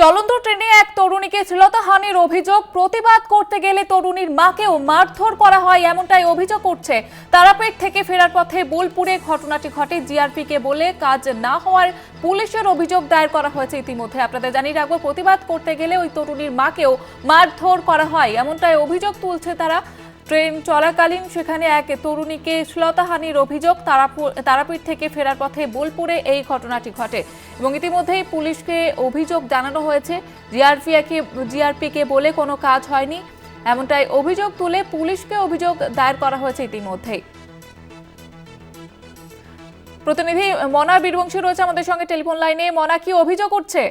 চলন্ত ট্রেনে এক তরুণীকে শ্লীলতাহানির অভিযোগ। প্রতিবাদ করতে গেলে তরুণীর মাকেও মারধর করা হয়, এমনটাই অভিযোগ করছে। তারাপীঠ থেকে ফেরার পথে বোলপুরে ঘটনাটি ঘটে। জিআরপিকে বলে কাজ না হওয়ার পুলিশের অভিযোগ দায়ের করা হয়েছে ইতিমধ্যে। আপনাদের জানিয়ে রাখবো, প্রতিবাদ করতে গেলে ওই তরুণীর মাকেও মারধর করা হয়, এমনটাই অভিযোগ তুলছে তারা। ট্রেন চলাকালীন সেখানে এক তরুণীকে শ্লীলতাহানির অভিযোগ। তারাপীঠ থেকে ফেরার পথে বোলপুরে এই ঘটনাটি ঘটে এবং ইতিমধ্যেই পুলিশকে অভিযোগ জানানো হয়েছে। জিআরপিকে বলে কোনো কাজ হয়নি, এমনটাই অভিযোগ তুলে পুলিশকে অভিযোগ দায়ের করা হয়েছে ইতিমধ্যেই। প্রতিনিধি মনা বীরবংশী রয়েছে আমাদের সঙ্গে টেলিফোন লাইনে। মনা, কি অভিযোগ করছে?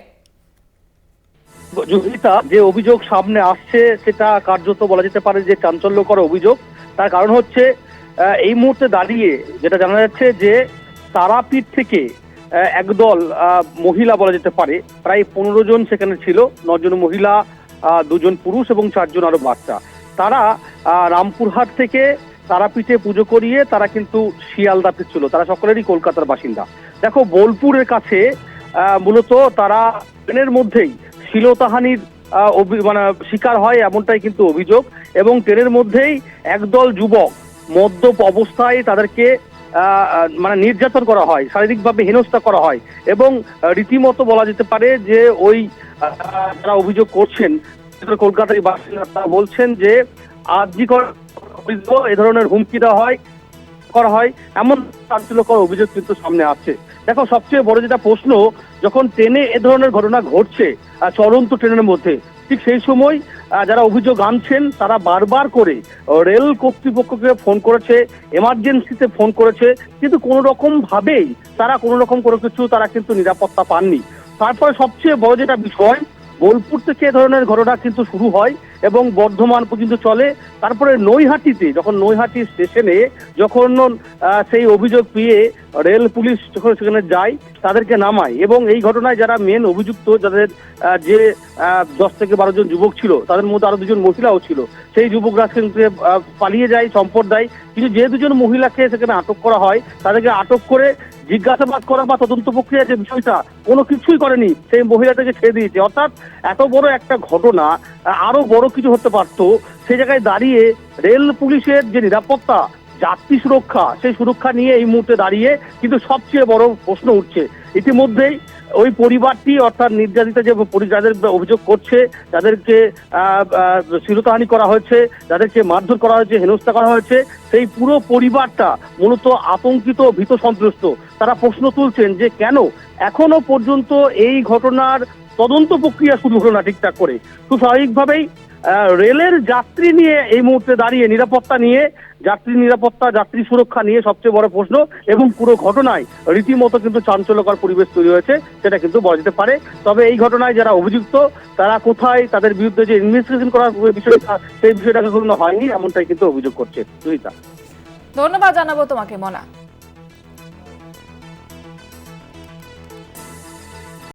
জুহিতা, যে অভিযোগ সামনে আসছে সেটা কার্যত বলা যেতে পারে যে চাঞ্চল্যকর অভিযোগ। তার কারণ হচ্ছে এই মুহূর্তে দাঁড়িয়ে যেটা জানা যাচ্ছে যে তারাপীঠ থেকে একদল মহিলা বলা যেতে পারে, প্রায় 15 জন সেখানে ছিল। 9 জন মহিলা, 2 জন পুরুষ এবং 4 জন আরো বাচ্চা। তারা রামপুরহাট থেকে তারাপীঠে পুজো করিয়ে তারা কিন্তু শিয়ালদা ফিরছিল। তারা সকলেরই কলকাতার বাসিন্দা। দেখো, বোলপুরের কাছে মূলত তারা ট্রেনের মধ্যেই শ্লীলতাহানির শিকার হয়, এমনটাই কিন্তু অভিযোগ। এবং ট্রেনের মধ্যেই একদল যুবক মদ্যপ অবস্থায় তাদেরকে নির্যাতন করা হয়, শারীরিকভাবে হেনস্থা করা হয়। এবং রীতিমতো বলা যেতে পারে যে ওই যারা অভিযোগ করছেন কলকাতার বাসিন্দা, তারা বলছেন যে আরজিকর এ ধরনের হুমকি দেওয়া হয়, করা হয়, এমন চাঞ্চল্যকর অভিযোগ কিন্তু সামনে আসছে। দেখো, সবচেয়ে বড় যেটা প্রশ্ন, যখন ট্রেনে এ ধরনের ঘটনা ঘটছে চলন্ত ট্রেনের মধ্যে, ঠিক সেই সময় যারা অভিযোগ আনছেন তারা বারবার করে রেল কর্তৃপক্ষকে ফোন করেছে, এমার্জেন্সিতে ফোন করেছে, কিন্তু কোনো রকম ভাবেই তারা কোনো রকম কোনো কিছু তারা কিন্তু নিরাপত্তা পাননি। তারপরে সবচেয়ে বড় যেটা বিষয়, বোলপুর থেকে এ ধরনের ঘটনা কিন্তু শুরু হয় এবং বর্ধমান পর্যন্ত চলে। তারপরে নৈহাটিতে, যখন নৈহাটি স্টেশনে যখন সেই অভিযোগ পেয়ে রেল পুলিশ যখন সেখানে যায়, তাদেরকে নামায় এবং এই ঘটনায় যারা মেন অভিযুক্ত, যাদের যে 10 থেকে 12 জন যুবক ছিল, তাদের মধ্যে আরো 2 জন মহিলাও ছিল, সেই যুবকরা কিন্তু পালিয়ে যায়, সম্পদ দেয়। কিন্তু যে 2 জন মহিলাকে সেখানে আটক করা হয়, তাদেরকে আটক করে জিজ্ঞাসাবাদ করা বা তদন্ত প্রক্রিয়া যে বিষয়টা কোনো কিছুই করেনি, সেই মহিলাটাকে ছেড়ে দিয়েছে। অর্থাৎ এত বড় একটা ঘটনা, আরো বড় কিছু হতে পারতো। সেই জায়গায় দাঁড়িয়ে রেল পুলিশের যে নিরাপত্তা, যাত্রী সুরক্ষা, সেই সুরক্ষা নিয়ে এই মুহূর্তে দাঁড়িয়ে কিন্তু সবচেয়ে বড় প্রশ্ন উঠছে। ইতিমধ্যেই ওই পরিবারটি, অর্থাৎ নির্যাতিতা যে যাদের অভিযোগ করছে, যাদেরকে শ্লীলতাহানি করা হয়েছে, যাদেরকে মারধর করা হয়েছে, হেনস্থা করা হয়েছে, সেই পুরো পরিবারটা মূলত আতঙ্কিত, ভীত সন্ত্রস্ত। তারা প্রশ্ন তুলছেন যে কেন এখনো পর্যন্ত এই ঘটনার তদন্ত প্রক্রিয়া শুরু হলো না ঠিকঠাক করে। খুব স্বাভাবিকভাবেই রেলের যাত্রী নিয়ে এই মুহূর্তে দাঁড়িয়ে, নিরাপত্তা নিয়ে, যাত্রী নিরাপত্তা, যাত্রী সুরক্ষা নিয়ে সবচেয়ে বড় প্রশ্ন। এবং পুরো ঘটনায় রীতিমতো কিন্তু চাঞ্চল্যকর পরিবেশ তৈরি হয়েছে, সেটা কিন্তু বলা যেতে পারে। তবে এই ঘটনায় যারা অভিযুক্ত, তারা কোথায়, তাদের বিরুদ্ধে যে ইনভেস্টিগেশন করার বিষয়টা, সেই বিষয়টা এখনো হয়নি, এমনটাই কিন্তু অভিযোগ করছে। সুহিতা, ধন্যবাদ জানাবো তোমাকে মনা।